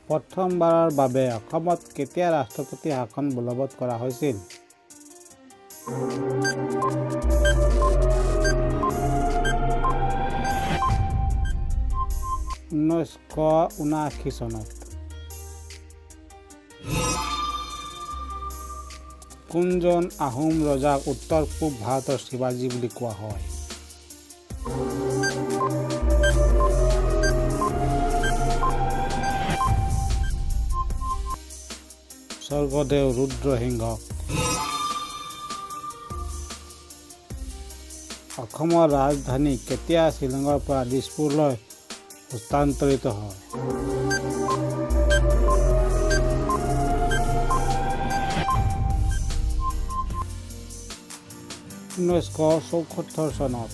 প্ৰথমবাৰৰ বাবে অসমত কেতিয়া ৰাষ্ট্ৰপতি শাসন বলবৎ কৰা হৈছিল? ঊনৈছশ ৭৯ চনত। কোনজন আহোম ৰজাক উত্তৰ পূব ভাৰতৰ শিৱাজী বুলি কোৱা হয়? স্বৰ্গদেউ ৰুদ্ৰসিংহক। অসমৰ ৰাজধানী কেতিয়া শ্বিলঙৰ পৰা দিছপুৰলৈ হস্তান্তৰিত হয়? ১৯৭৪ চনত।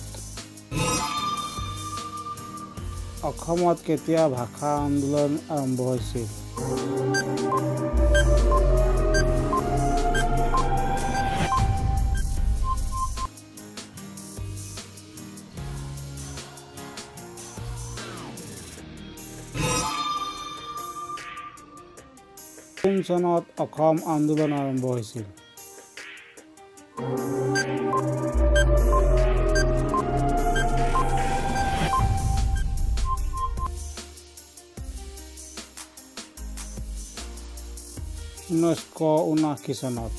অসমত কেতিয়া ভাষা আন্দোলন আৰম্ভ হৈছিল? ১৯৭৪ চনত অসম আন্দোলন আৰম্ভ হৈছিল? ১৯৭৯ চনত।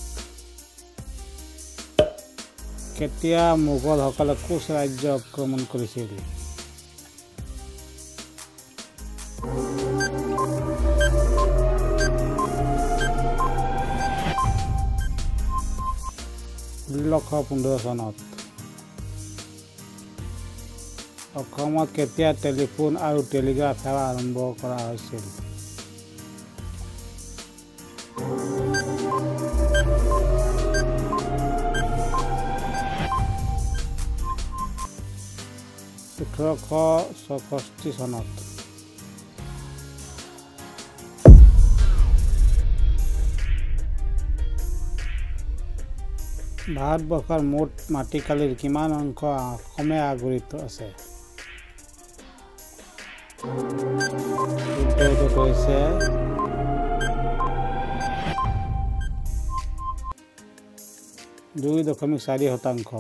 কেতিয়া মোগলসকলে কোচ ৰাজ্য আক্ৰমণ কৰিছিল? ১৬১৫ চনত। অসমত কেতিয়া টেলিফোন আৰু টেলিগ্ৰাফ সেৱা আৰম্ভ কৰা হৈছিল? ১৮৬৪ চনত। ভাৰতবৰ্ষৰ মুঠ মাটিকালিৰ কিমান অংশ অসমে আগুৰি আছে? উত্তৰটো হৈছে ২.৪%।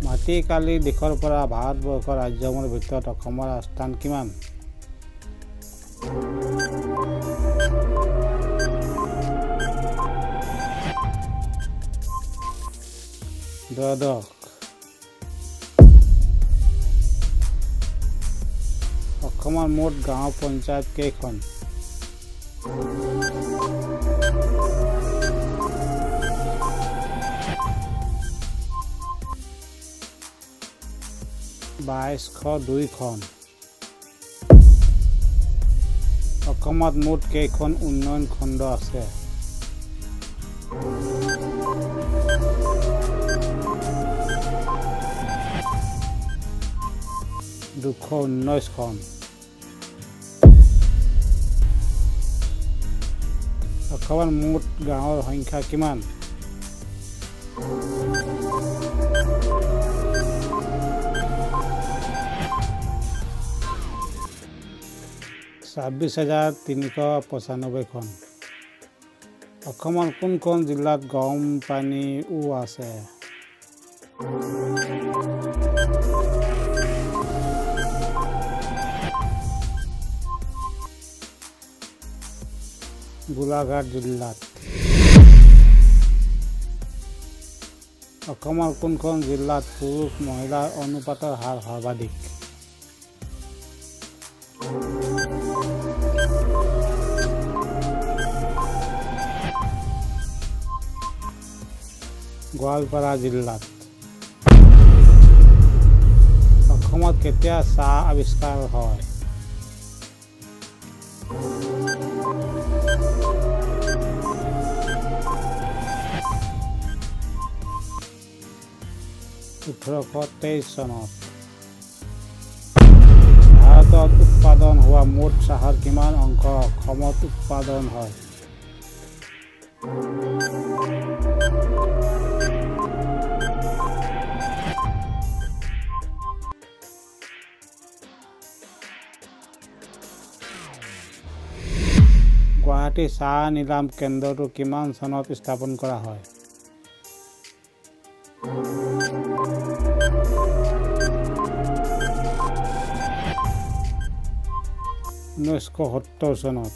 মাটিকালিৰ দিশৰ পৰা ভাৰতবৰ্ষৰ ৰাজ্যসমূহৰ ভিতৰত অসমৰ স্থান কিমান? দ্বাদশ। অসমৰ মুঠ গাঁও পঞ্চায়ত কেইখন? বাইশ ২খন। অসমত মুঠ কেইখন উন্নয়ন খণ্ড আছে? ২১৯খন। অসমৰ মুঠ গাঁৱৰ সংখ্যা কিমান? ২৬,৩৯৫খন। অসমৰ কোনখন জিলাত গৰম পানী আছে? গোলাঘাট জিলাত। অসমৰ কোনখন জিলাত পুৰুষ মহিলাৰ অনুপাতৰ হাৰ সৰ্বাধিক? গোৱালপাৰা জিলাত। অসমত কেতিয়া চাহ আৱিষ্কাৰ হয়? ১৮২৩ চনত। ভাৰতত উৎপাদন হোৱা মুঠ চাহৰ কিমান অংশ অসমত উৎপাদন হয়? গুৱাহাটী চাহ নিলাম কেন্দ্ৰটো কিমান চনত স্থাপন কৰা হয়? 1970 চনত।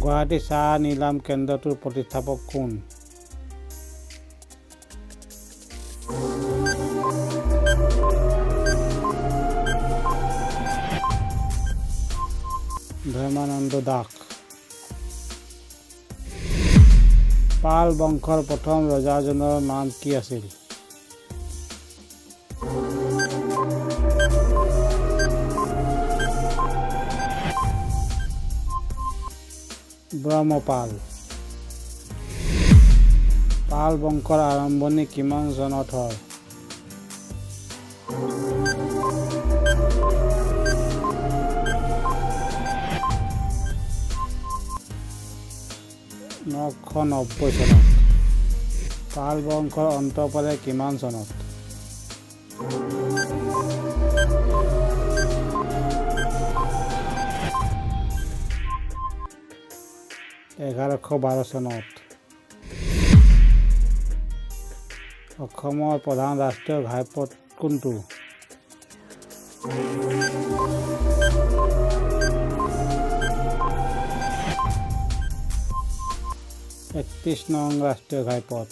গুৱাহাটী চাহ নিলাম কেন্দ্ৰটোৰ প্ৰতিষ্ঠাপক কোন? ধৰ্মানন্দ দাস। পাল বংশৰ প্ৰথম ৰজাজনৰ নাম কি আছিল? ব্ৰহ্মপাল। পাল বংশৰ আৰম্ভণি কিমান চনত হয়? 990 চনত। পাল বংশৰ অন্ত পৰে কিমান চনত? 1112 চনত। অসমৰ প্ৰধান ৰাষ্ট্ৰীয় ঘাইপথ কোনটো? 31 নং ৰাষ্ট্ৰীয় ঘাইপথ।